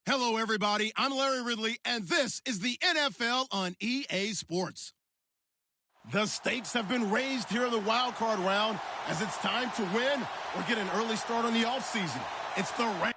Hello, everybody. I'm Larry Ridley, and this is the NFL on EA Sports. The stakes have been raised here in the wildcard round as it's time to win or get an early start on the offseason. It's the Rams.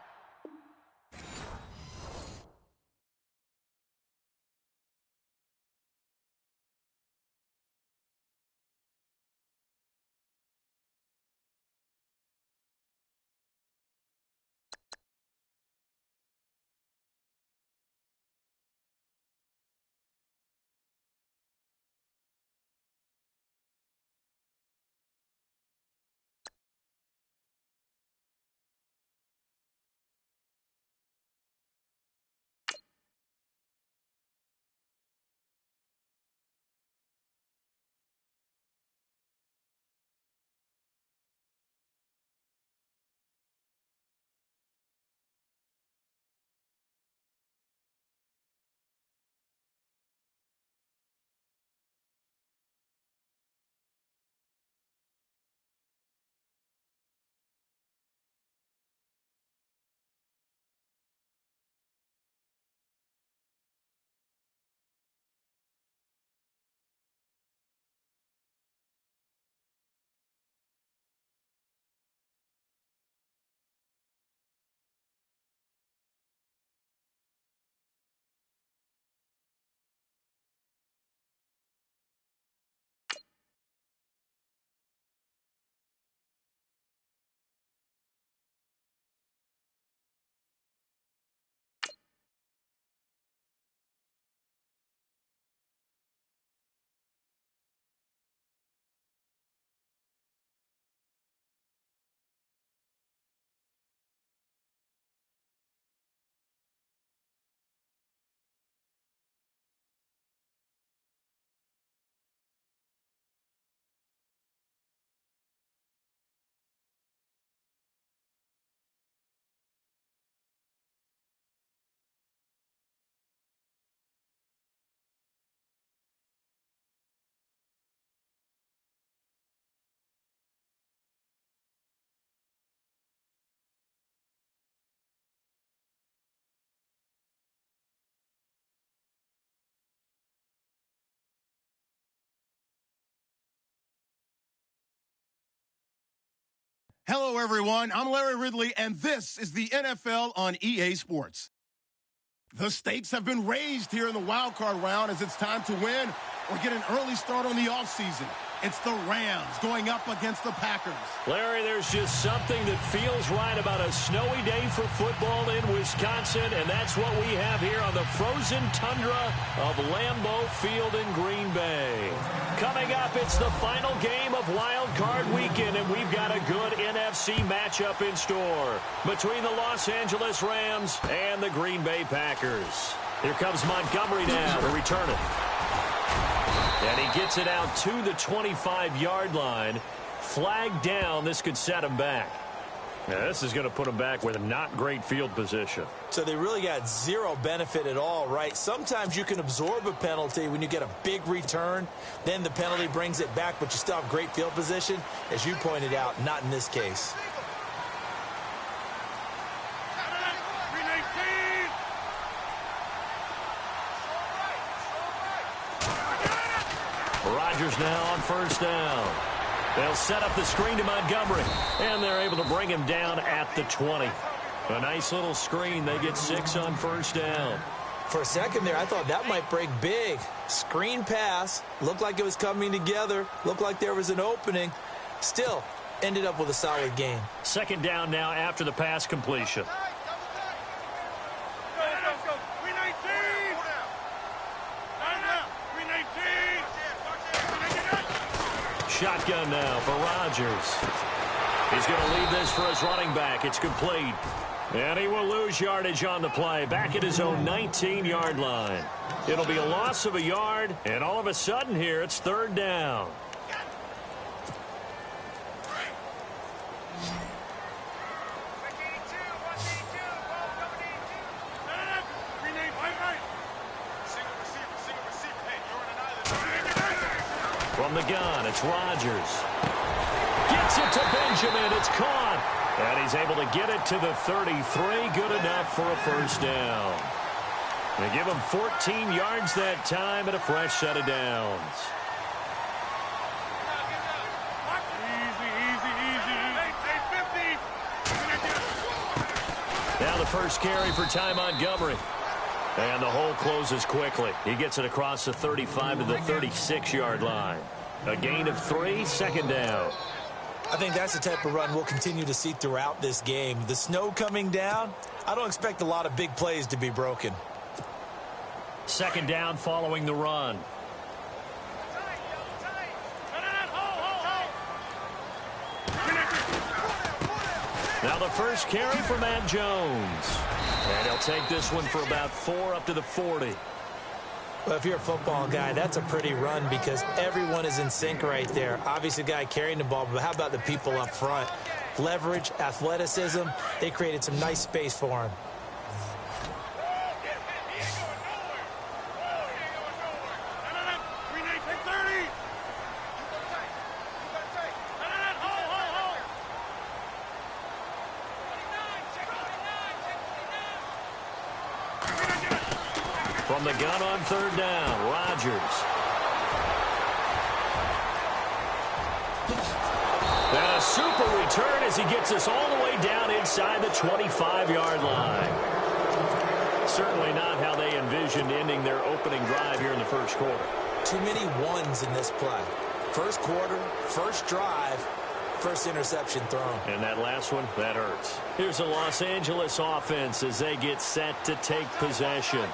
Hello, everyone. I'm Larry Ridley, and this is the NFL on EA Sports. The stakes have been raised here in the wildcard round as it's time to win or get an early start on the offseason. It's the Rams going up against the Packers. Larry, there's just something that feels right about a snowy day for football in Wisconsin, and that's what we have here on the frozen tundra of Lambeau Field in Green Bay. Coming up, it's the final game of Wild Card Weekend, and we've got a good NFC matchup in store between the Los Angeles Rams and the Green Bay Packers. Here comes Montgomery now to return it. And he gets it out to the 25-yard line. Flag down. This could set him back. Now, this is going to put him back with a not great field position. So they really got zero benefit at all, right? Sometimes you can absorb a penalty when you get a big return. Then the penalty brings it back, but you still have great field position. As you pointed out, not in this case. Rodgers now on first down. They'll set up the screen to Montgomery, and they're able to bring him down at the 20. A nice little screen. They get 6 on first down. For a second there, I thought that might break big. Screen pass. Looked like it was coming together. Looked like there was an opening. Still, ended up with a solid game. Second down now after the pass completion. Shotgun now for Rodgers. He's going to leave this for his running back. It's complete. And he will lose yardage on the play. Back at his own 19-yard line. It'll be a loss of a yard. And all of a sudden here, it's third down. From the gun, it's Rodgers. Gets it to Benjamin. It's caught. And he's able to get it to the 33. Good enough for a first down. They give him 14 yards that time and a fresh set of downs. Now the first carry for Ty Montgomery. And the hole closes quickly. He gets it across the 35 to the 36-yard line. A gain of 3, second down. I think that's the type of run we'll continue to see throughout this game. The snow coming down, I don't expect a lot of big plays to be broken. Second down following the run. Now the first carry for Matt Jones. And he'll take this one for about 4 up to the 40. Well, if you're a football guy, that's a pretty run because everyone is in sync right there. Obviously, the guy carrying the ball, but how about the people up front? Leverage, athleticism, they created some nice space for him. From the gun on third down, Rodgers. And a super return as he gets us all the way down inside the 25-yard line. Certainly not how they envisioned ending their opening drive here in the first quarter. Too many ones in this play. First quarter, first drive, first interception thrown. And that last one, that hurts. Here's the Los Angeles offense as they get set to take possession.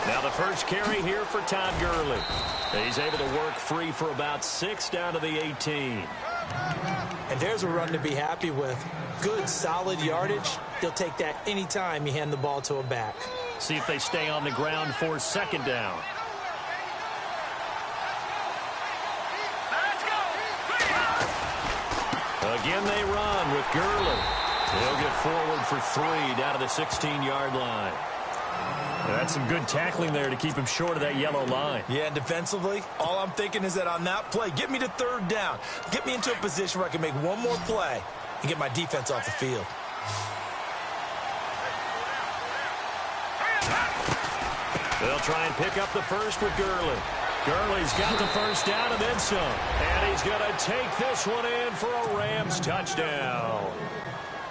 Now the first carry here for Todd Gurley. He's able to work free for about 6 down to the 18. And there's a run to be happy with. Good, solid yardage. He'll take that anytime you hand the ball to a back. See if they stay on the ground for second down. Again they run with Gurley. He'll get forward for 3 down to the 16-yard line. That's some good tackling there to keep him short of that yellow line. Yeah, and defensively, all I'm thinking is that on that play, get me to third down. Get me into a position where I can make one more play and get my defense off the field. They'll try and pick up the first with Gurley. Gurley's got the first down and then some. And he's going to take this one in for a Rams touchdown.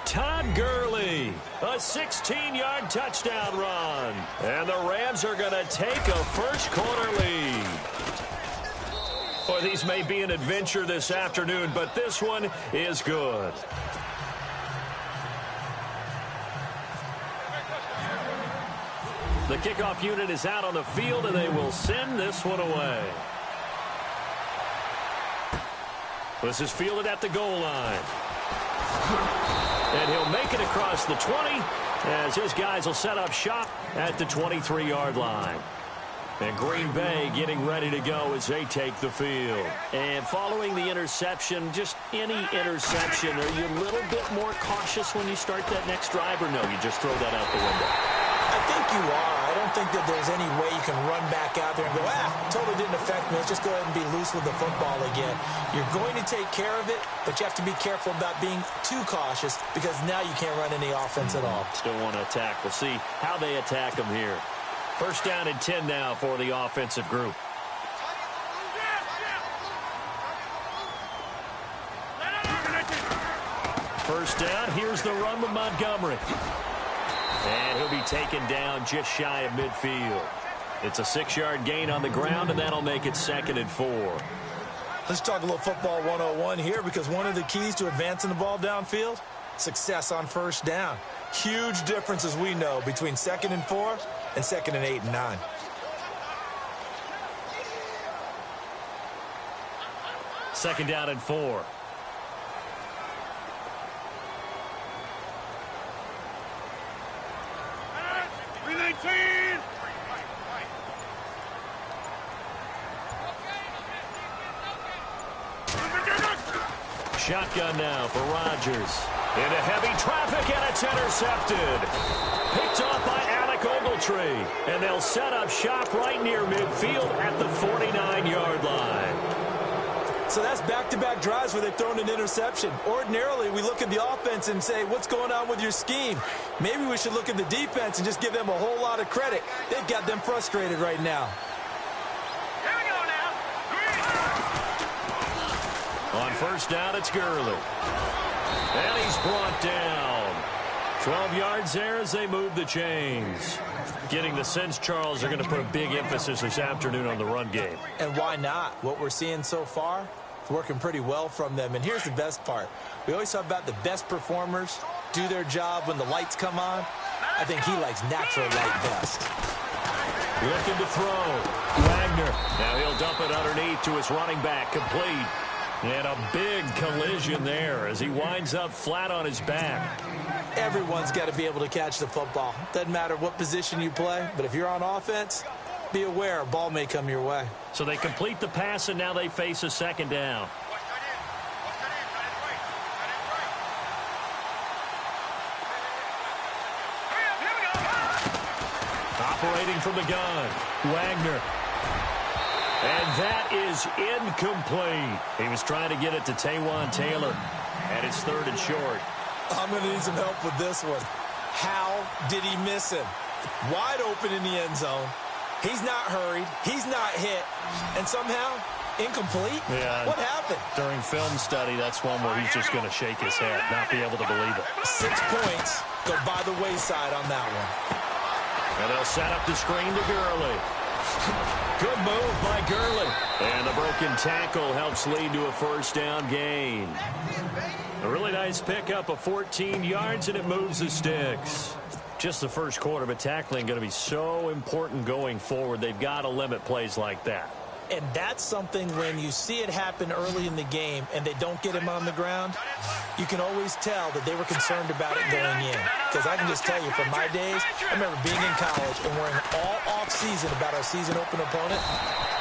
Todd Gurley, a 16-yard touchdown run. And the Rams are going to take a first-quarter lead. Well, these may be an adventure this afternoon, but this one is good. The kickoff unit is out on the field, and they will send this one away. This is fielded at the goal line. And he'll make it across the 20 as his guys will set up shop at the 23-yard line. And Green Bay getting ready to go as they take the field. And following the interception, just any interception, are you a little bit more cautious when you start that next drive, or no, you just throw that out the window? I think you are. I don't think that there's any way you can run back out there and go, totally didn't affect me. Let's just go ahead and be loose with the football again. You're going to take care of it, but you have to be careful about being too cautious because now you can't run any offense at all. Still want to attack. We'll see how they attack them here. First down and 10 now for the offensive group. First down, here's the run with Montgomery. And he'll be taken down just shy of midfield. It's a 6-yard gain on the ground, and that'll make it second and 4. Let's talk a little football 101 here because one of the keys to advancing the ball downfield, success on first down. Huge difference, as we know, between second and 4 and second and 8 and 9. Second down and 4. Shotgun now for Rodgers. Into heavy traffic, and it's intercepted. Picked off by Alec Ogletree. And they'll set up shop right near midfield at the 49-yard line. So that's back-to-back drives where they've thrown an interception. Ordinarily, we look at the offense and say, what's going on with your scheme? Maybe we should look at the defense and just give them a whole lot of credit. They've got them frustrated right now. Here we go now. On first down, it's Gurley. And he's brought down. 12 yards there as they move the chains. Getting the sense, Charles, they're going to put a big emphasis this afternoon on the run game. And why not? What we're seeing so far is working pretty well from them. And here's the best part. We always talk about the best performers do their job when the lights come on. I think he likes natural light best. Looking to throw. Wagner. Now he'll dump it underneath to his running back. Complete. And a big collision there as he winds up flat on his back. Everyone's got to be able to catch the football. Doesn't matter what position you play, but if you're on offense, be aware a ball may come your way. So they complete the pass, and now they face a second down. Operating from the gun, Wagner. And that is incomplete. He was trying to get it to Taywan Taylor, and it's 3rd and short. I'm going to need some help with this one. How did he miss him? Wide open in the end zone. He's not hurried. He's not hit. And somehow, incomplete? Yeah. What happened? During film study, that's one where he's just going to shake his head, not be able to believe it. 6 points go by the wayside on that one. And they'll set up the screen to Gurley. Good move by Gurley. And the broken tackle helps lead to a first down gain. A really nice pickup of 14 yards, and it moves the sticks. Just the first quarter, but tackling going to be so important going forward. They've got to limit plays like that. And that's something when you see it happen early in the game and they don't get him on the ground, you can always tell that they were concerned about it going in. Because I can just tell you from my days, I remember being in college and worrying all off-season about our season open opponent,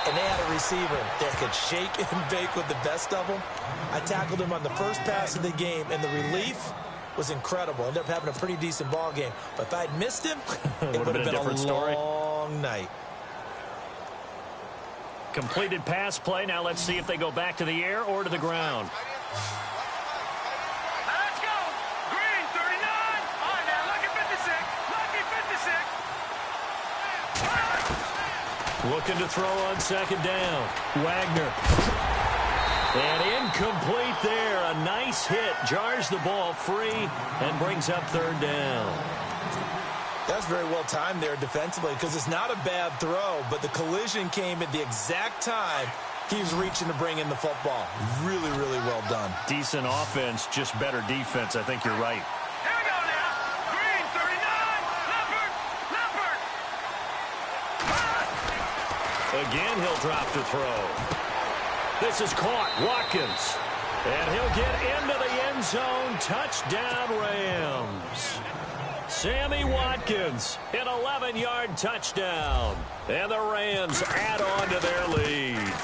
and they had a receiver that could shake and bake with the best of them. I tackled him on the first pass of the game, and the relief was incredible. Ended up having a pretty decent ball game. But if I'd missed him, it would have been a long night. Completed pass play. Now let's see if they go back to the air or to the ground. Let's go. Green, 39. All right, now, lucky 56. Lucky 56. Looking to throw on second down. Wagner. And incomplete there. A nice hit. Jars the ball free and brings up 3rd down. That's very well timed there defensively because it's not a bad throw, but the collision came at the exact time he was reaching to bring in the football. Really, really well done. Decent offense, just better defense. I think you're right. Here we go now. Green, 39. Leopard. Again, he'll drop to throw. This is caught. Watkins. And he'll get into the end zone. Touchdown, Rams. Sammy Watkins, an 11-yard touchdown. And the Rams add on to their lead.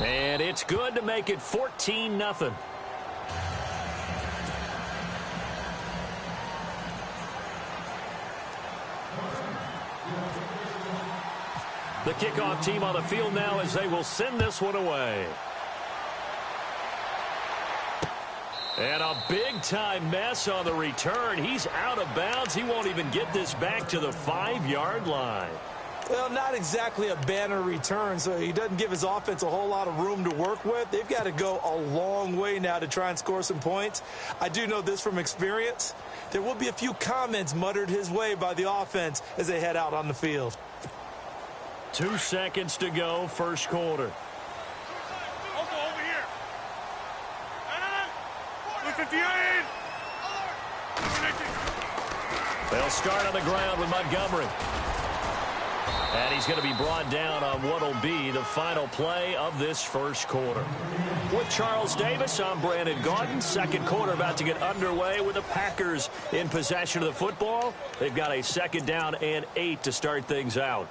And it's good to make it 14-0. The kickoff team on the field now as they will send this one away. And a big-time mess on the return. He's out of bounds. He won't even get this back to the 5-yard line. Well, not exactly a banner return, so he doesn't give his offense a whole lot of room to work with. They've got to go a long way now to try and score some points. I do know this from experience. There will be a few comments muttered his way by the offense as they head out on the field. 2 seconds to go, first quarter. They'll start on the ground with Montgomery. And he's going to be brought down on what will be the final play of this first quarter. With Charles Davis, I'm Brandon Gaudin. Second quarter about to get underway with the Packers in possession of the football. They've got a 2nd down and 8 to start things out.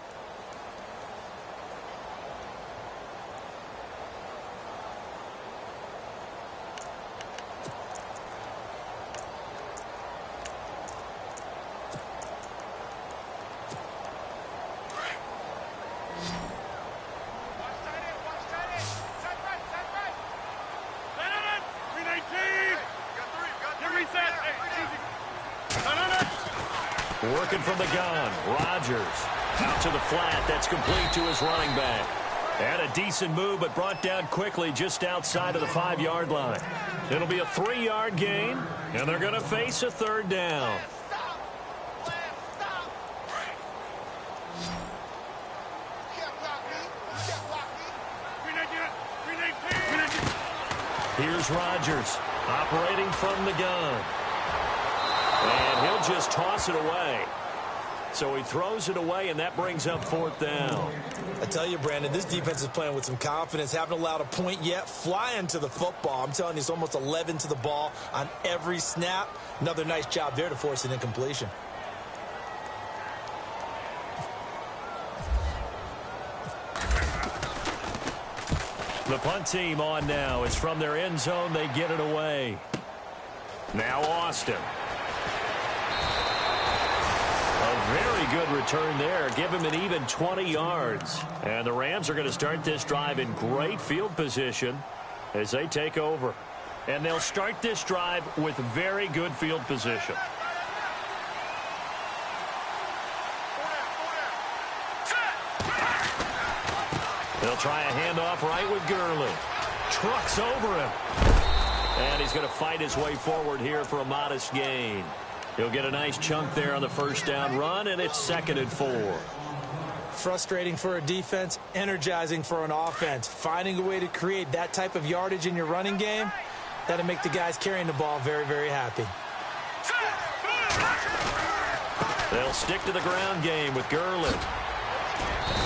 Working from the gun. Rodgers out to the flat. That's complete to his running back. And a decent move, but brought down quickly just outside of the 5-yard line. It'll be a 3-yard gain, and they're going to face a third down. Here's Rodgers operating from the gun. And he'll just toss it away. So he throws it away, and that brings up 4th down. I tell you, Brandon, this defense is playing with some confidence. Haven't allowed a point yet. Flying to the football. I'm telling you, it's almost 11 to the ball on every snap. Another nice job there to force an incompletion. The punt team on now. It's from their end zone. They get it away. Now Austin. A very good return there. Give him an even 20 yards. And the Rams are going to start this drive in great field position as they take over. And they'll start this drive with very good field position. They'll try a handoff right with Gurley. Trucks over him. And he's going to fight his way forward here for a modest gain. He'll get a nice chunk there on the first down run, and it's 2nd and 4. Frustrating for a defense, energizing for an offense. Finding a way to create that type of yardage in your running game, that'll make the guys carrying the ball very, very happy. They'll stick to the ground game with Gurley.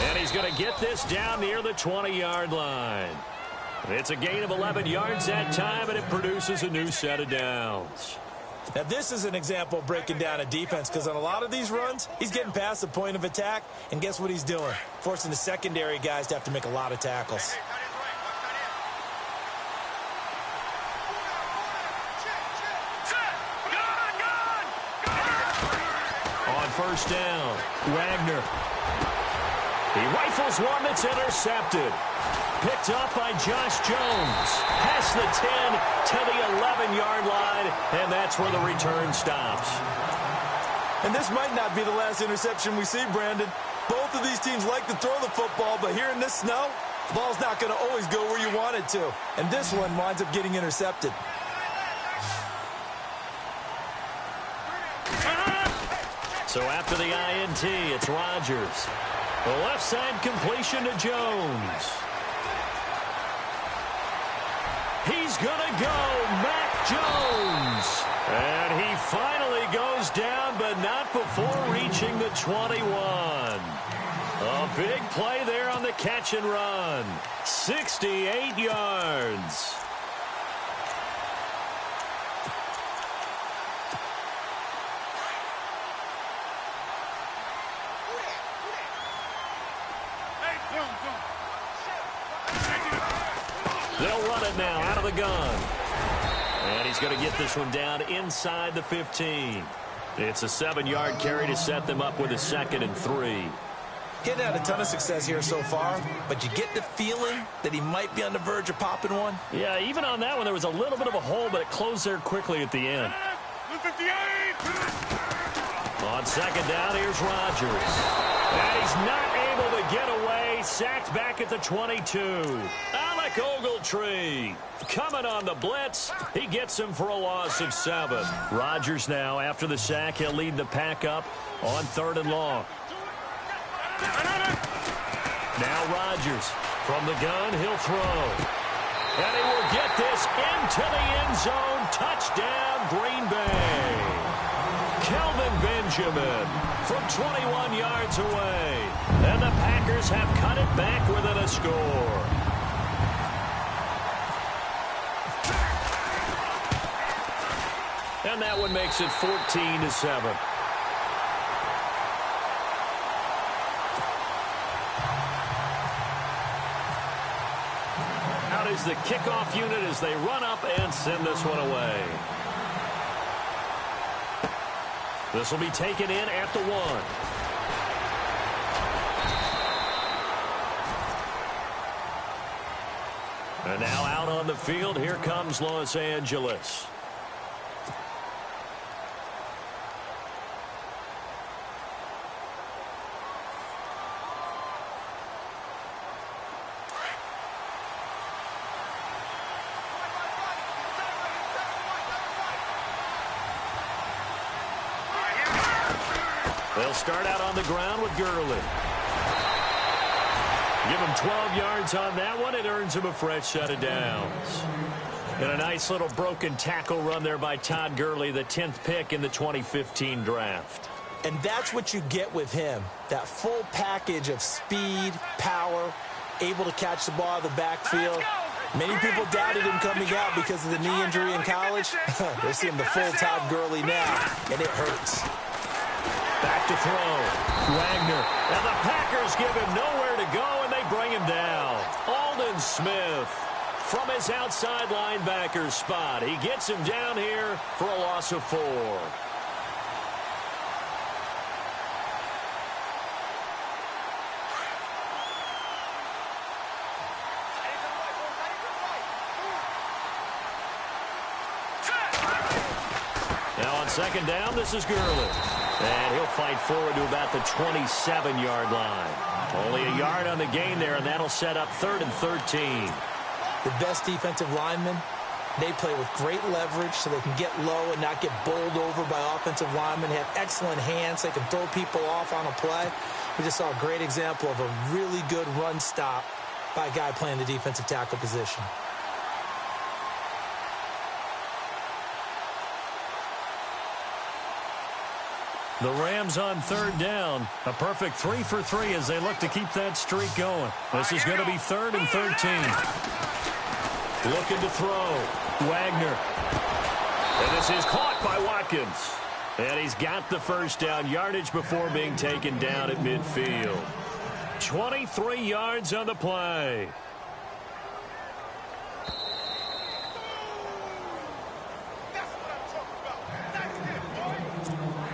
And he's going to get this down near the 20-yard line. It's a gain of 11 yards that time, and it produces a new set of downs. Now, this is an example of breaking down a defense, because on a lot of these runs, he's getting past the point of attack, and guess what he's doing? Forcing the secondary guys to have to make a lot of tackles. On first down, Wagner. He rifles one that's intercepted. Picked up by Josh Jones. Past the 10 to the 11-yard line, and that's where the return stops. And this might not be the last interception we see, Brandon. Both of these teams like to throw the football, but here in this snow, the ball's not going to always go where you want it to. And this one winds up getting intercepted. So after the INT, it's Rodgers. The left side completion to Jones. He's going to go, Mac Jones. And he finally goes down, but not before reaching the 21. A big play there on the catch and run. 68 yards. They'll run it now out of the gun. And he's going to get this one down inside the 15. It's a 7-yard carry to set them up with a 2nd and 3. Getting had a ton of success here so far, but you get the feeling that he might be on the verge of popping one. Yeah, even on that one, there was a little bit of a hole, but it closed there quickly at the end. On 2nd down, here's Rodgers. And he's not able to get away. Sacked back at the 22. Alec Ogletree coming on the blitz. He gets him for a loss of 7. Rodgers now, after the sack, he'll lead the pack up on 3rd and long. Now Rodgers from the gun, he'll throw. And he will get this into the end zone. Touchdown, Green Bay. Kelvin Benjamin from 21 yards away. And the Packers have cut it back within a score. And that one makes it 14-7. Out is the kickoff unit as they run up and send this one away. This will be taken in at the 1. And now out on the field, here comes Los Angeles. They'll start out on the ground with Gurley. Give him 12 yards on that one. It earns him a fresh set of downs. And a nice little broken tackle run there by Todd Gurley, the 10th pick in the 2015 draft. And that's what you get with him, that full package of speed, power, able to catch the ball out of the backfield. Many people doubted him coming out because of the knee injury in college. They're seeing the full Todd Gurley now, and it hurts. Back to throw. Wagner. And the Packers give him nowhere to go, and they bring him down. Aldon Smith from his outside linebacker spot. He gets him down here for a loss of 4. Now on second down, this is Gurley. And he'll fight forward to about the 27-yard line. Only a yard on the gain there, and that'll set up 3rd and 13. The best defensive linemen, they play with great leverage so they can get low and not get bowled over by offensive linemen. They have excellent hands. They can throw people off on a play. We just saw a great example of a really good run stop by a guy playing the defensive tackle position. The Rams on 3rd down. A perfect 3 for 3 as they look to keep that streak going. This is going to be 3rd and 13. Looking to throw. Wagner. And this is caught by Watkins. And he's got the first down yardage before being taken down at midfield. 23 yards on the play.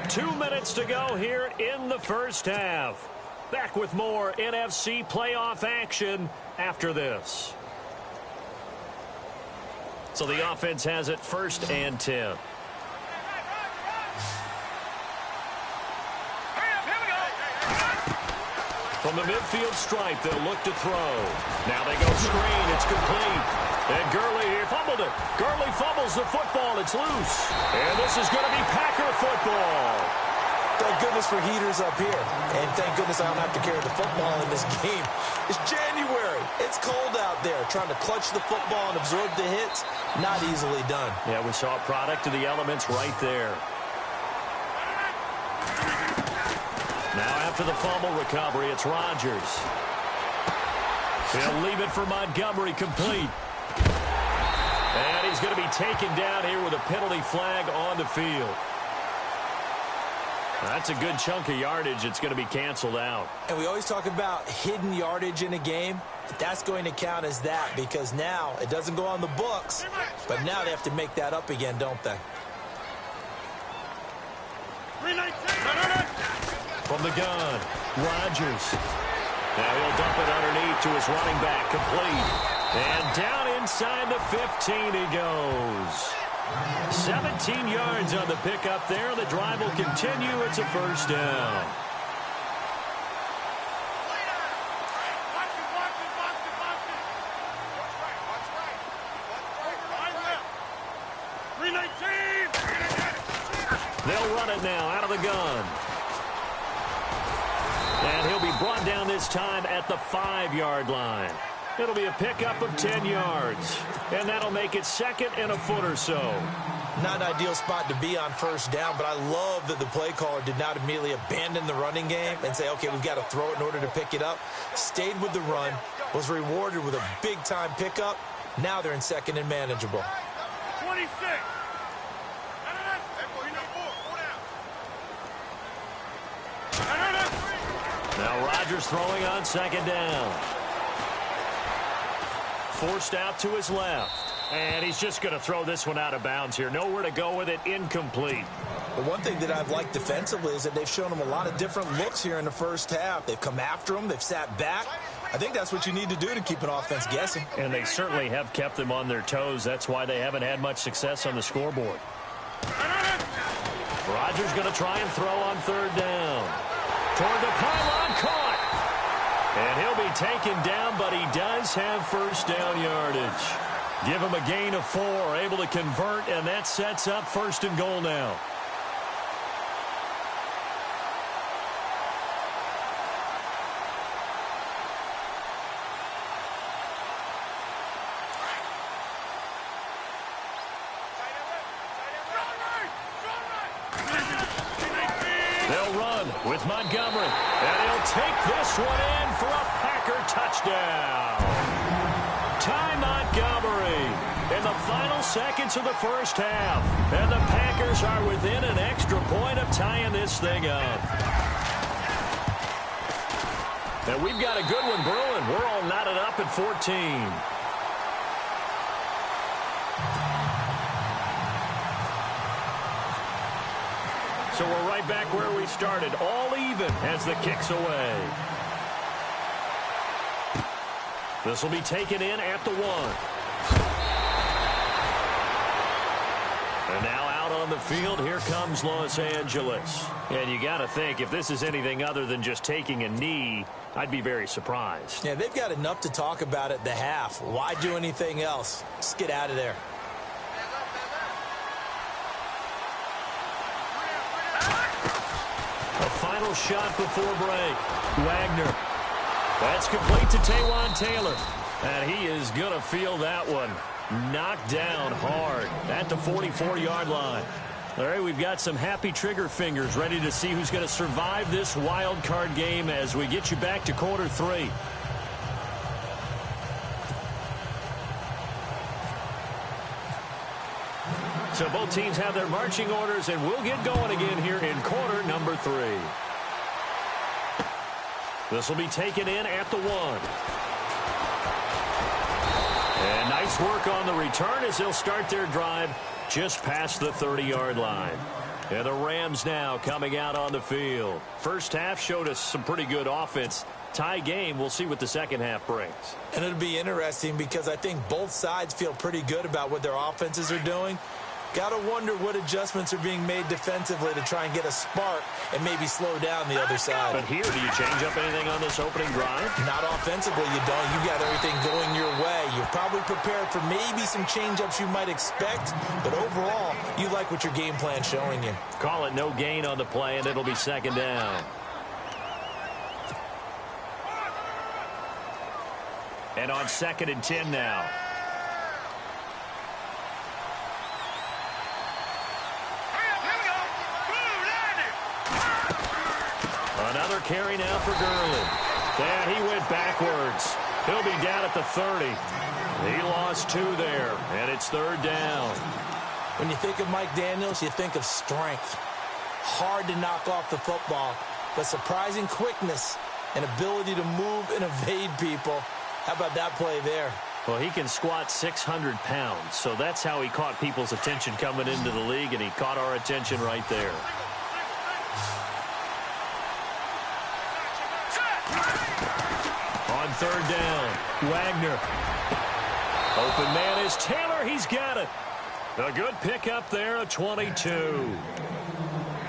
Two minutes to go here in the first half. Back with more NFC playoff action after this. So the offense has it 1st and 10. From the midfield stripe, they'll look to throw. Now they go screen. It's complete. And Gurley here fumbled it. Gurley fumbles the football. It's loose. And this is going to be Packer football. Thank goodness for heaters up here. And thank goodness I don't have to carry the football in this game. It's January. It's cold out there. Trying to clutch the football and absorb the hits, not easily done. Yeah, we saw a product of the elements right there. Now after the fumble recovery, it's Rodgers. He'll leave it for Montgomery, complete. And he's going to be taken down here with a penalty flag on the field. That's a good chunk of yardage. It's going to be canceled out. And we always talk about hidden yardage in a game. That's going to count as that because now it doesn't go on the books, but now they have to make that up again, don't they? From the gun, Rodgers. Now he'll dump it underneath to his running back, complete. And down inside the 15 he goes. 17 yards on the pickup there. The drive will continue. It's a first down. They'll run it now out of the gun. And he'll be brought down this time at the 5-yard line. It'll be a pickup of 10 yards. And that'll make it 2nd and a foot or so. Not an ideal spot to be on first down, but I love that the play caller did not immediately abandon the running game and say, okay, we've got to throw it in order to pick it up. Stayed with the run, was rewarded with a big-time pickup. Now they're in 2nd and manageable. 26. Now Rodgers throwing on 2nd down. Forced out to his left. And he's just going to throw this one out of bounds here. Nowhere to go with it. Incomplete. The one thing that I've liked defensively is that they've shown him a lot of different looks here in the first half. They've come after him. They've sat back. I think that's what you need to do to keep an offense guessing. And they certainly have kept them on their toes. That's why they haven't had much success on the scoreboard. Rodgers going to try and throw on 3rd down. Toward the pylon, caught. And he'll be taken down, but he does have first down yardage. Give him a gain of 4, able to convert, and that sets up 1st and goal now. They'll run with Montgomery, and he'll take this one in for a Packer touchdown. Ty Montgomery in the final seconds of the first half, and the Packers are within an extra point of tying this thing up. And we've got a good one brewing. We're all knotted up at 14. So we're right back where we started, all even as the kick's away. This will be taken in at the 1. And now out on the field, here comes Los Angeles. And you got to think, if this is anything other than just taking a knee, I'd be very surprised. Yeah, they've got enough to talk about at the half. Why do anything else? Just get out of there. A final shot before break. Wagner. That's complete to Taywan Taylor. And he is going to feel that one. Knocked down hard at the 44-yard line. All right, we've got some happy trigger fingers ready to see who's going to survive this wild card game as we get you back to quarter 3. So both teams have their marching orders, and we'll get going again here in quarter number 3. This will be taken in at the 1. And nice work on the return as they'll start their drive just past the 30-yard line. And the Rams now coming out on the field. First half showed us some pretty good offense. Tie game, we'll see what the second half brings. And it'll be interesting because I think both sides feel pretty good about what their offenses are doing. Got to wonder what adjustments are being made defensively to try and get a spark and maybe slow down the other side. But here, do you change up anything on this opening drive? Not offensively, you don't. You got everything going your way. You're probably prepared for maybe some change-ups you might expect, but overall, you like what your game plan's showing you. Call it no gain on the play, and it'll be second down. And on 2nd and 10 now. Another carry now for Gurley. And he went backwards. He'll be down at the 30. He lost 2 there, and it's 3rd down. When you think of Mike Daniels, you think of strength. Hard to knock off the football, but surprising quickness and ability to move and evade people. How about that play there? Well, he can squat 600 pounds, so that's how he caught people's attention coming into the league, and he caught our attention right there. On 3rd down, Wagner. Open man is Taylor. He's got it. A good pickup there, a 22.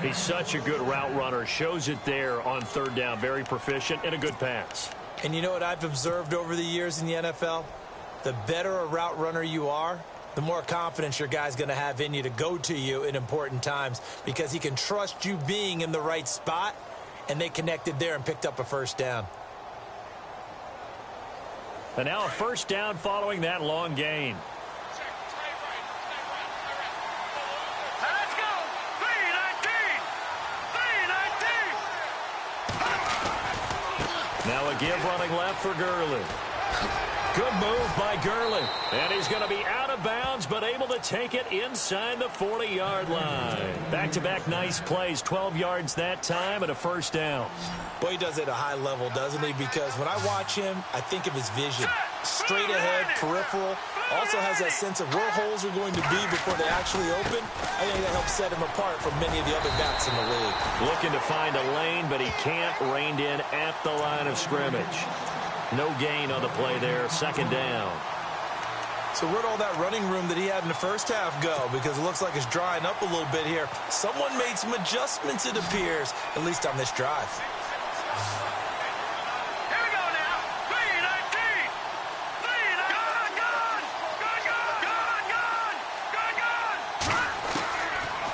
He's such a good route runner. Shows it there on 3rd down. Very proficient and a good pass. And you know what I've observed over the years in the NFL? The better a route runner you are, the more confidence your guy's going to have in you to go to you in important times because he can trust you being in the right spot, and they connected there and picked up a 1st down. And now a 1st down following that long gain. Let's go. 3-19. Now a give running left for Gurley. Good move by Gurley. And he's going to be out of bounds, but able to take it inside the 40-yard line. Back-to-back nice plays, 12 yards that time and a 1st down. Boy, he does it at a high level, doesn't he? Because when I watch him, I think of his vision. Straight ahead, peripheral. Also has that sense of where holes are going to be before they actually open. I think that helps set him apart from many of the other backs in the league. Looking to find a lane, but he can't. Reined in at the line of scrimmage. No gain on the play there, 2nd down. So where'd all that running room that he had in the first half go? Because it looks like it's drying up a little bit here. Someone made some adjustments, it appears, at least on this drive. Here we go now. 3-19. Gone.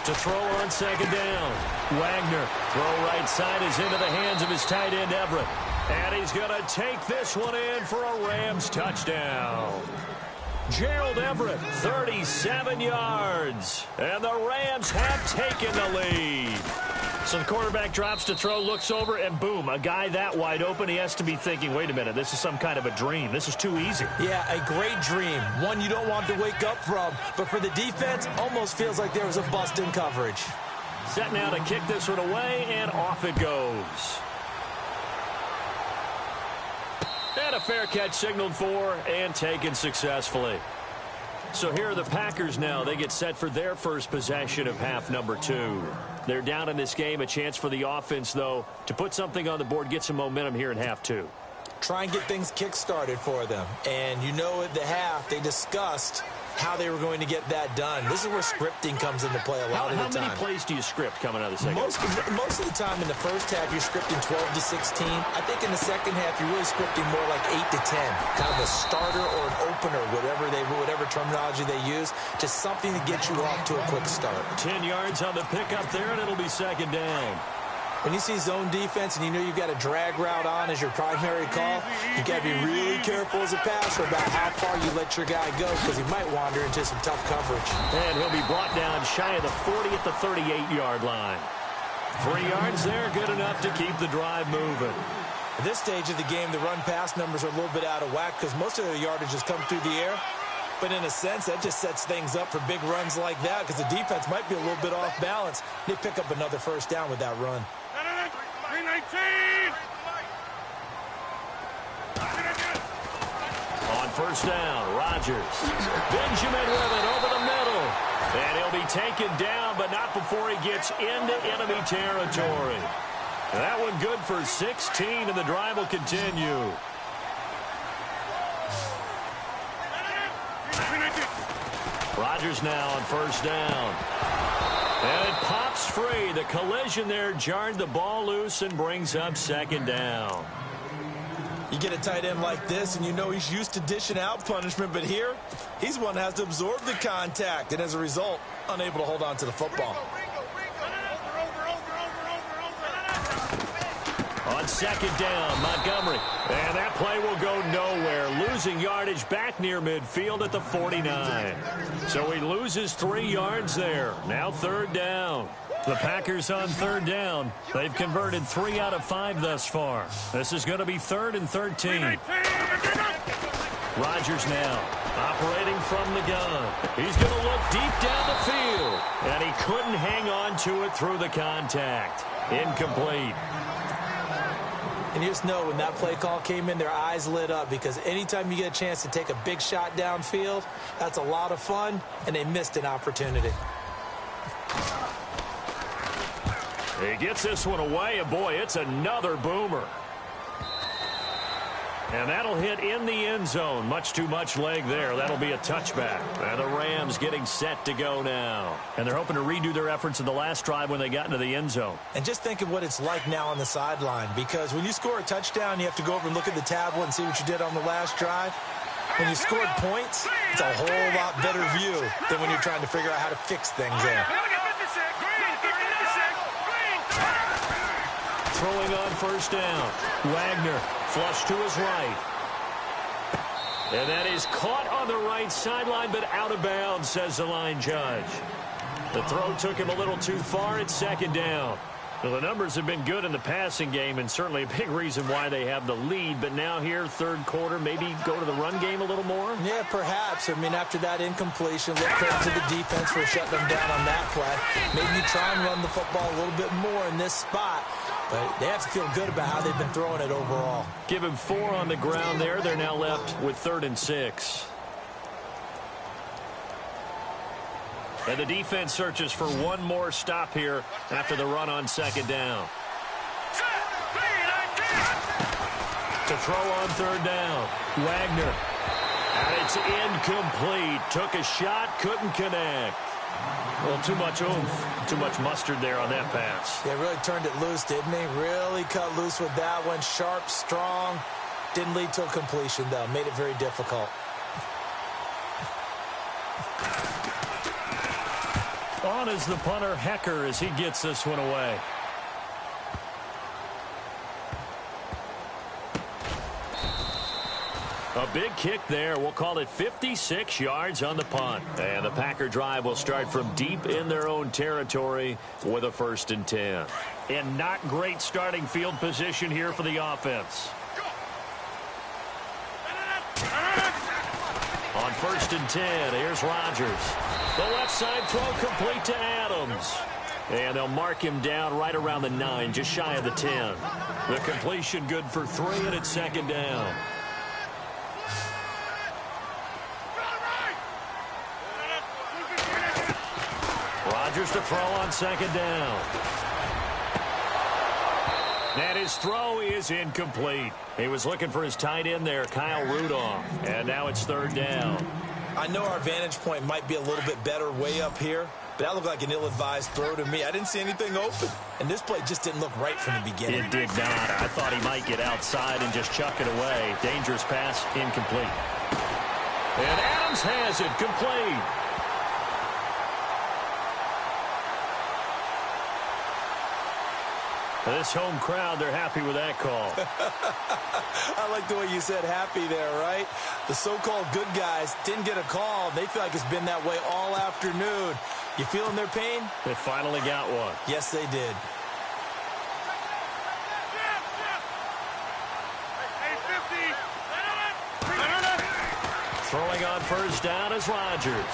To throw on 2nd down. Wagner. Throw right side is into the hands of his tight end, Everett. And he's going to take this one in for a Rams touchdown. Gerald Everett, 37 yards. And the Rams have taken the lead. So the quarterback drops to throw, looks over, and boom, a guy that wide open, he has to be thinking, wait a minute, this is some kind of a dream. This is too easy. Yeah, a great dream. One you don't want to wake up from. But for the defense, almost feels like there was a bust in coverage. Set now to kick this one away, and off it goes. And a fair catch signaled for and taken successfully. So here are the Packers now. They get set for their first possession of half number 2. They're down in this game. A chance for the offense, though, to put something on the board, get some momentum here in half 2. Try and get things kick-started for them. And you know at the half, they discussed how they were going to get that done. This is where scripting comes into play a lot of the time. How many plays do you script coming out of the second half? Most of the time in the first half, you're scripting 12 to 16. I think in the second half, you're really scripting more like 8 to 10. Kind of a starter or an opener, whatever terminology they use. Just something to get you off to a quick start. 10 yards on the pickup there, and it'll be second down. When you see zone defense and you know you've got a drag route on as your primary call, you've got to be really careful as a passer about how far you let your guy go because he might wander into some tough coverage. And he'll be brought down shy of the 40 at the 38-yard line. 3 yards there, good enough to keep the drive moving. At this stage of the game, the run-pass numbers are a little bit out of whack because most of their yardage has come through the air. But in a sense, that just sets things up for big runs like that because the defense might be a little bit off balance. They pick up another first down with that run. 319! On first down, Rodgers. Benjamin with it over the middle. And he'll be taken down, but not before he gets into enemy territory. That one good for 16, and the drive will continue. Rodgers now on first down. And it pops free. The collision there jarred the ball loose and brings up second down. You get a tight end like this, and you know he's used to dishing out punishment, but here, he's one that has to absorb the contact, and as a result, unable to hold on to the football. On second down, Montgomery. And that play will go nowhere. Losing yardage back near midfield at the 49. So he loses 3 yards there. Now third down. The Packers on third down. They've converted 3 out of 5 thus far. This is going to be 3rd and 13. Rodgers now operating from the gun. He's going to look deep down the field. And he couldn't hang on to it through the contact. Incomplete. And you just know when that play call came in, their eyes lit up because anytime you get a chance to take a big shot downfield, that's a lot of fun, and they missed an opportunity. He gets this one away, and boy, it's another boomer. And that'll hit in the end zone. Much too much leg there. That'll be a touchback. And the Rams getting set to go now. And they're hoping to redo their efforts in the last drive when they got into the end zone. And just think of what it's like now on the sideline, because when you score a touchdown, you have to go over and look at the tablet and see what you did on the last drive. When you scored points, it's a whole lot better view than when you're trying to figure out how to fix things there. Throwing on first down. Wagner flush to his right. And that is caught on the right sideline, but out of bounds, says the line judge. The throw took him a little too far at second down. Well, the numbers have been good in the passing game, and certainly a big reason why they have the lead. But now here, third quarter, maybe go to the run game a little more? Yeah, perhaps. I mean, after that incompletion, look credit to the defense for shutting them down on that play. Maybe you try and run the football a little bit more in this spot. But they have to feel good about how they've been throwing it overall. Give him 4 on the ground there. They're now left with 3rd and 6. And the defense searches for one more stop here after the run on second down. To throw on third down, Wagner. And it's incomplete. Took a shot, couldn't connect. Well, too much oomph, too much mustard there on that pass. Yeah, really turned it loose, didn't he? Really cut loose with that one. Sharp, strong. Didn't lead to a completion, though. Made it very difficult. On is the punter, Hecker, as he gets this one away. A big kick there. We'll call it 56 yards on the punt. And the Packer drive will start from deep in their own territory with a 1st and 10. And not great starting field position here for the offense. On 1st and 10, here's Rodgers. The left side throw complete to Adams. And they'll mark him down right around the 9, just shy of the 10. The completion good for 3, and it's 2nd down. Rodgers to throw on 2nd down. And his throw is incomplete. He was looking for his tight end there, Kyle Rudolph. And now it's 3rd down. I know our vantage point might be a little bit better way up here, but that looked like an ill-advised throw to me. I didn't see anything open, and this play just didn't look right from the beginning. It did not. I thought he might get outside and just chuck it away. Dangerous pass, incomplete. And Adams has it, complete. This home crowd, they're happy with that call. I like the way you said happy there, right? The so-called good guys didn't get a call. They feel like it's been that way all afternoon. You feeling their pain? They finally got one. Yes, they did. Throwing on 1st down is Rodgers.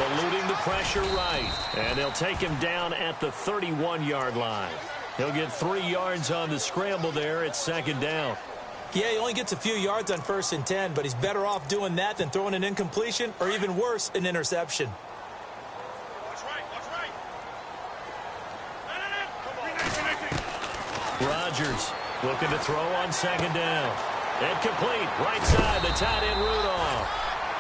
Eluding the pressure right. And they'll take him down at the 31-yard line. He'll get 3 yards on the scramble there. It's 2nd down. Yeah, he only gets a few yards on 1st and 10, but he's better off doing that than throwing an incompletion or even worse, an interception. Rodgers looking to throw on 2nd down. And complete. Right side, the tight end Rudolph.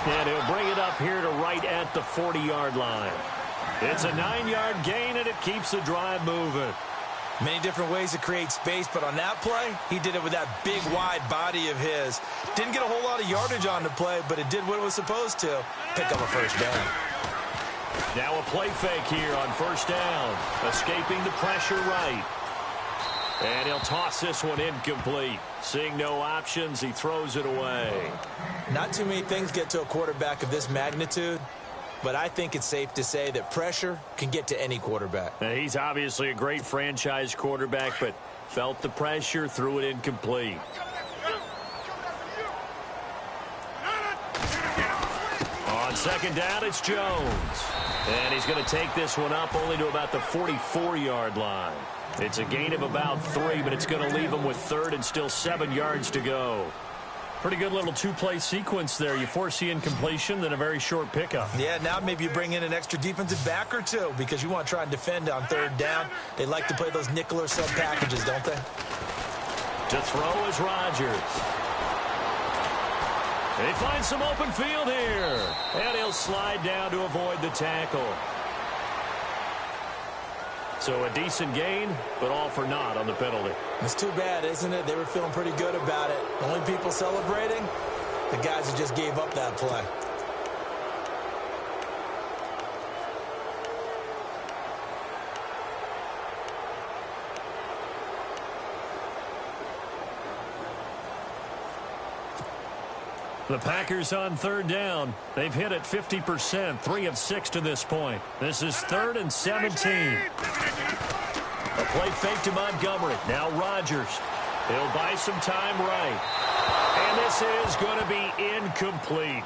And he'll bring it up here to right at the 40-yard line. It's a 9-yard gain, and it keeps the drive moving. Many different ways to create space, but on that play, he did it with that big, wide body of his. Didn't get a whole lot of yardage on the play, but it did what it was supposed to. Pick up a 1st down. Now a play fake here on 1st down. Escaping the pressure right. And he'll toss this one incomplete. Seeing no options, he throws it away. Not too many things get to a quarterback of this magnitude, but I think it's safe to say that pressure can get to any quarterback. Now, he's obviously a great franchise quarterback, but felt the pressure, threw it incomplete. On 2nd down, it's Jones. And he's going to take this one up only to about the 44-yard line. It's a gain of about 3, but it's going to leave him with 3rd and still 7 yards to go. Pretty good little 2-play sequence there. You force the incompletion, then a very short pickup. Yeah, now maybe you bring in an extra defensive back or 2 because you want to try and defend on 3rd down. They like to play those nickel or sub packages, don't they? To throw is Rodgers. They find some open field here. And he'll slide down to avoid the tackle. So a decent gain, but all for naught on the penalty. It's too bad, isn't it? They were feeling pretty good about it. The only people celebrating, the guys who just gave up that play. The Packers on 3rd down. They've hit it 50%, 3 of 6 to this point. This is 3rd and 17. A play fake to Montgomery. Now Rodgers. He'll buy some time right. And this is going to be incomplete.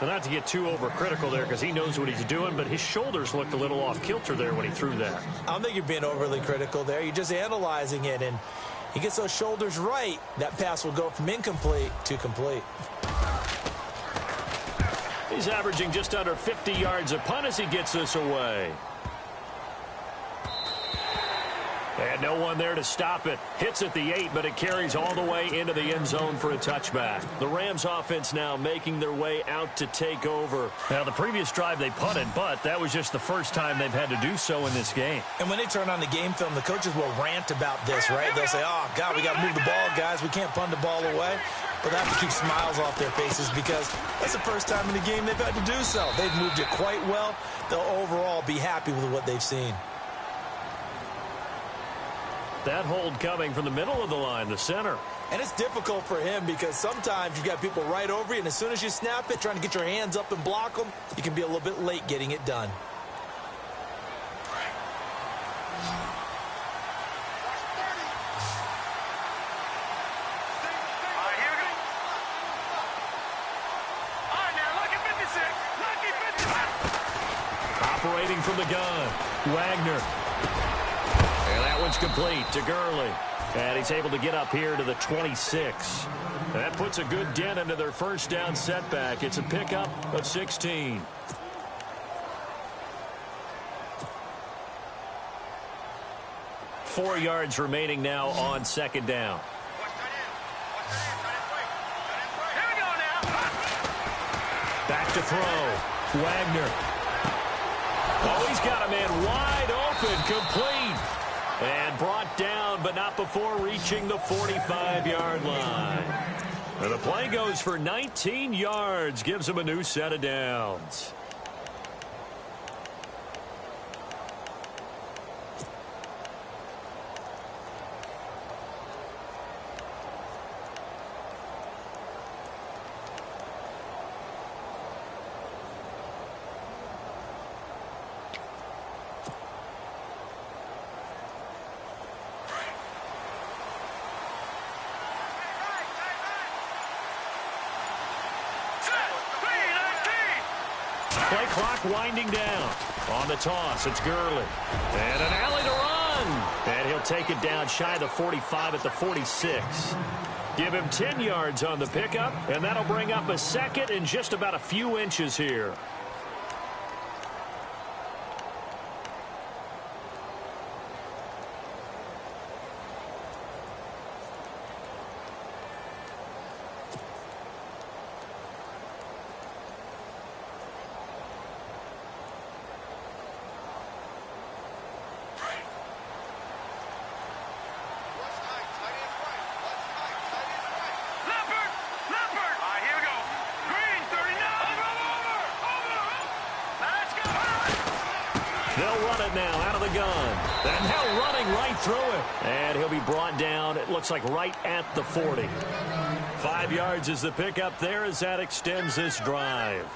Now, not to get too overcritical there because he knows what he's doing, but his shoulders looked a little off kilter there when he threw that. I don't think you're being overly critical there. You're just analyzing it, and he gets those shoulders right. That pass will go from incomplete to complete. He's averaging just under 50 yards a punt as he gets this away. And no one there to stop it. Hits at the 8, but it carries all the way into the end zone for a touchback. The Rams offense now making their way out to take over. Now, the previous drive they punted, but that was just the first time they've had to do so in this game. And when they turn on the game film, the coaches will rant about this, right? They'll say, oh, God, we got to move the ball, guys. We can't punt the ball away. But they have to keep smiles off their faces because that's the first time in the game they've had to do so. They've moved it quite well. They'll overall be happy with what they've seen. That hold coming from the middle of the line, the center. And it's difficult for him because sometimes you've got people right over you, and as soon as you snap it, trying to get your hands up and block them, you can be a little bit late getting it done. Operating from the gun, Wagner. And that one's complete to Gurley. And he's able to get up here to the 26. And that puts a good dent into their first down setback. It's a pickup of 16. Four yards remaining now on second down. Back to throw. Wagner. Oh, he's got a man wide open, complete. And brought down, but not before reaching the 45-yard line. And the play goes for 19 yards, gives him a new set of downs. Play clock winding down. On the toss, it's Gurley. And an alley to run. And he'll take it down shy of the 45 at the 46. Give him 10 yards on the pickup, and that'll bring up a second in just about a few inches here. They'll run it now out of the gun. And now running right through it. And he'll be brought down, it looks like right at the 40. 5 yards is the pickup there as that extends this drive.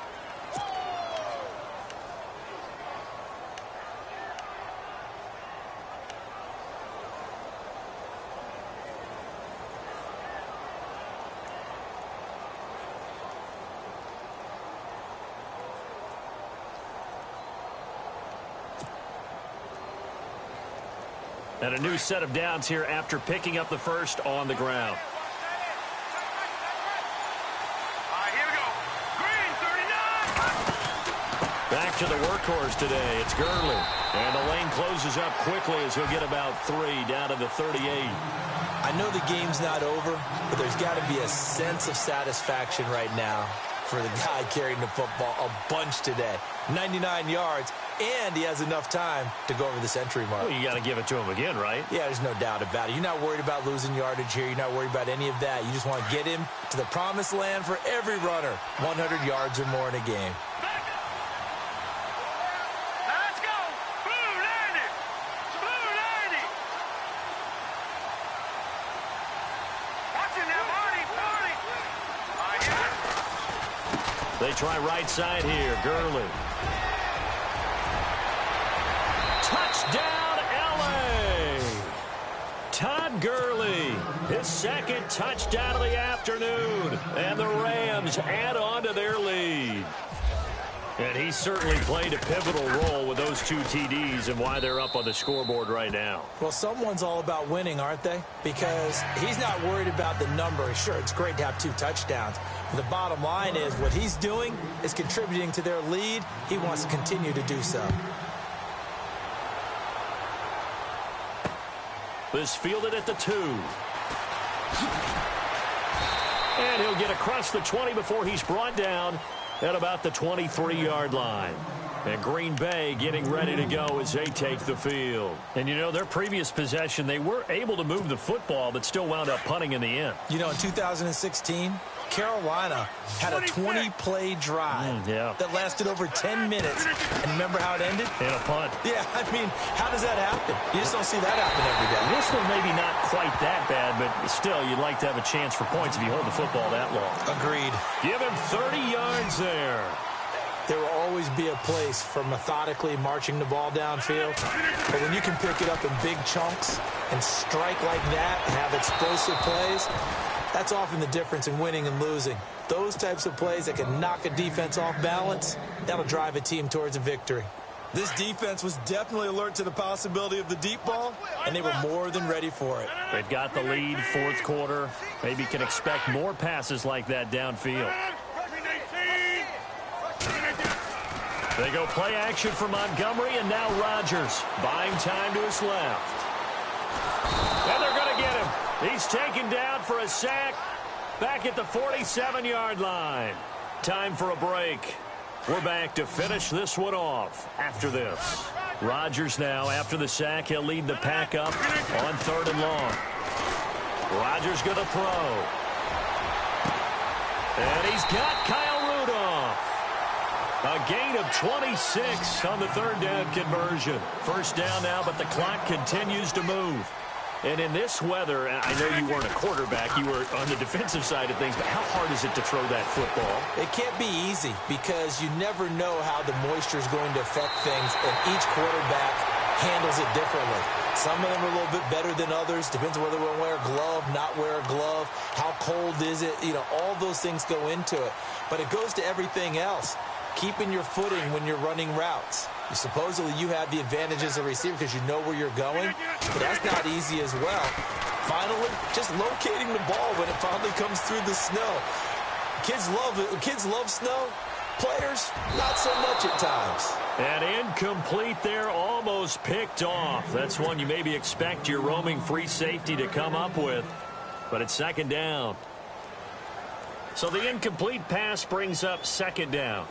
And a new set of downs here after picking up the first on the ground. Here we go. Green, 39. Back to the workhorse today. It's Gurley. And the lane closes up quickly as he'll get about 3 down to the 38. I know the game's not over, but there's got to be a sense of satisfaction right now for the guy carrying the football a bunch today. 99 yards, and he has enough time to go over the century mark. Well, you got to give it to him again, right? Yeah, there's no doubt about it. You're not worried about losing yardage here. You're not worried about any of that. You just want to get him to the promised land for every runner. 100 yards or more in a game. Let's go. Blue 90. Blue 90. Watching that Marty. They try right side here. Gurley. Touchdown, L.A. Todd Gurley, his second touchdown of the afternoon. And the Rams add on to their lead. And he certainly played a pivotal role with those 2 TDs and why they're up on the scoreboard right now. Well, someone's all about winning, aren't they? Because he's not worried about the number. Sure, it's great to have 2 touchdowns. But the bottom line is what he's doing is contributing to their lead. He wants to continue to do so. This fielded at the 2. And he'll get across the 20 before he's brought down at about the 23-yard line. And Green Bay getting ready to go as they take the field. And, you know, their previous possession, they were able to move the football, but still wound up punting in the end. You know, in 2016, Carolina had a 20-play drive that lasted over 10 minutes. And remember how it ended? In a punt. Yeah, I mean, how does that happen? You just don't see that happen every day. This one maybe not quite that bad, but still, you'd like to have a chance for points if you hold the football that long. Agreed. Give him 30 yards there. There will always be a place for methodically marching the ball downfield. But when you can pick it up in big chunks and strike like that and have explosive plays, that's often the difference in winning and losing. Those types of plays that can knock a defense off balance, that'll drive a team towards a victory. This defense was definitely alert to the possibility of the deep ball, and they were more than ready for it. They've got the lead, fourth quarter. Maybe can expect more passes like that downfield. They go play action for Montgomery, and now Rodgers buying time to his left. And they're going to get him. He's taken down for a sack back at the 47-yard line. Time for a break. We're back to finish this one off after this. Rodgers now, after the sack, he'll lead the pack up on 3rd and long. Rodgers going to throw. And he's got Kyle Rudolph. A gain of 26 on the 3rd down conversion. First down now, but the clock continues to move. And in this weather, I know you weren't a quarterback. You were on the defensive side of things, but how hard is it to throw that football? It can't be easy because you never know how the moisture is going to affect things, and each quarterback handles it differently. Some of them are a little bit better than others. Depends on whether we'll wear a glove, not wear a glove. How cold is it? You know, all those things go into it. But it goes to everything else. Keeping your footing when you're running routes. Supposedly you have the advantage as a receiver because you know where you're going, but that's not easy as well. Finally, just locating the ball when it finally comes through the snow. Kids love snow. Players, not so much at times. And incomplete there, almost picked off. That's one you maybe expect your roaming free safety to come up with, but it's 2nd down. So the incomplete pass brings up 2nd down.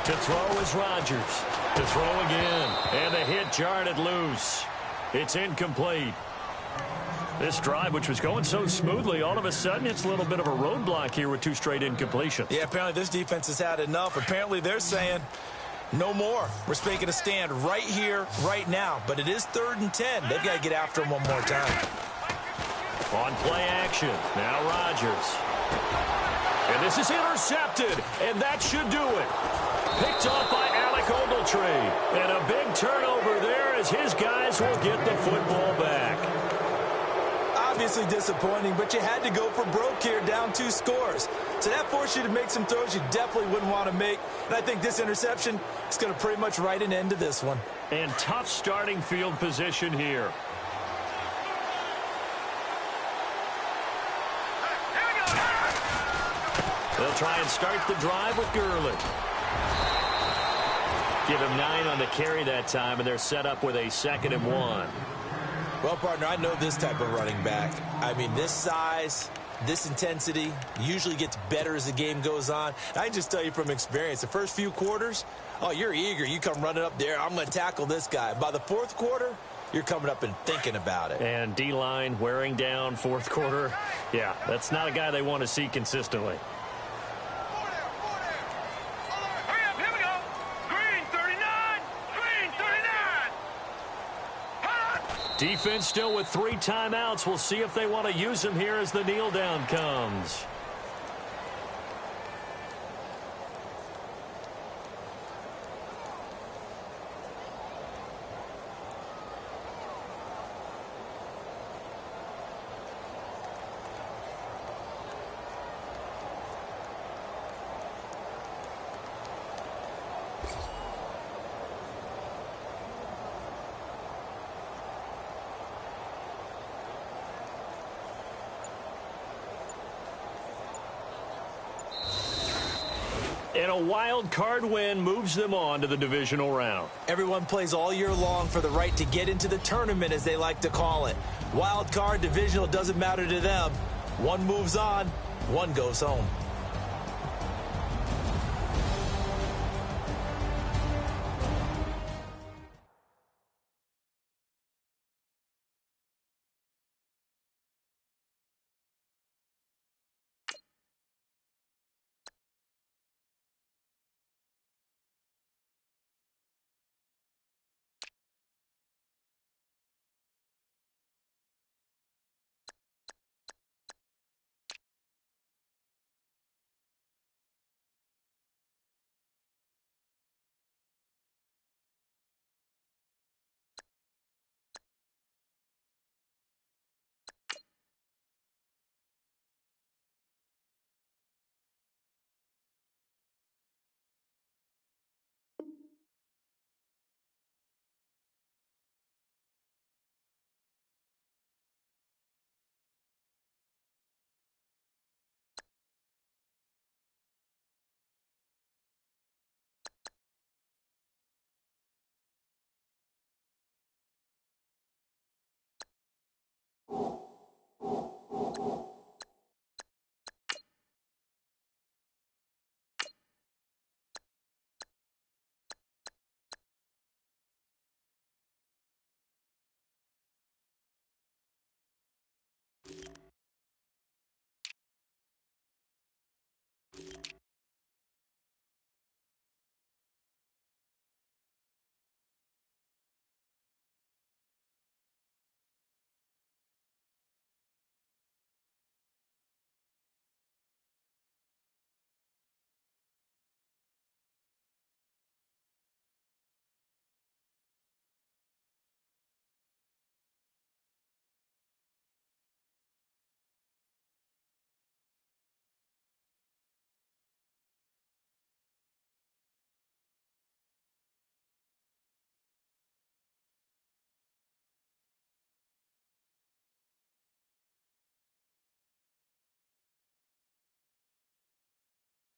To throw is Rodgers. To throw again. And the hit jarred loose. It's incomplete. This drive, which was going so smoothly, all of a sudden it's a little bit of a roadblock here with 2 straight incompletions. Yeah, apparently this defense has had enough. Apparently they're saying no more. We're making a stand right here, right now. But it is 3rd and 10. They've got to get after him one more time. On play action. Now Rodgers. And this is intercepted. And that should do it. Picked off by Alec Ogletree. And a big turnover there as his guys will get the football back. Obviously disappointing, but you had to go for broke here, down 2 scores. So that forced you to make some throws you definitely wouldn't want to make. And I think this interception is going to pretty much write an end to this one. And tough starting field position here. They'll try and start the drive with Gurley. Give him 9 on the carry that time, and they're set up with a 2nd and 1. Well, partner, I know this type of running back. I mean, this size, this intensity usually gets better as the game goes on. And I can just tell you from experience, the first few quarters, oh, you're eager. You come running up there, I'm going to tackle this guy. By the 4th quarter, you're coming up and thinking about it. And D-line wearing down 4th quarter. Yeah, that's not a guy they want to see consistently. Defense still with 3 timeouts. We'll see if they want to use them here as the kneel down comes. And a wild card win moves them on to the divisional round. Everyone plays all year long for the right to get into the tournament, as they like to call it. Wild card, divisional, doesn't matter to them. One moves on, one goes home.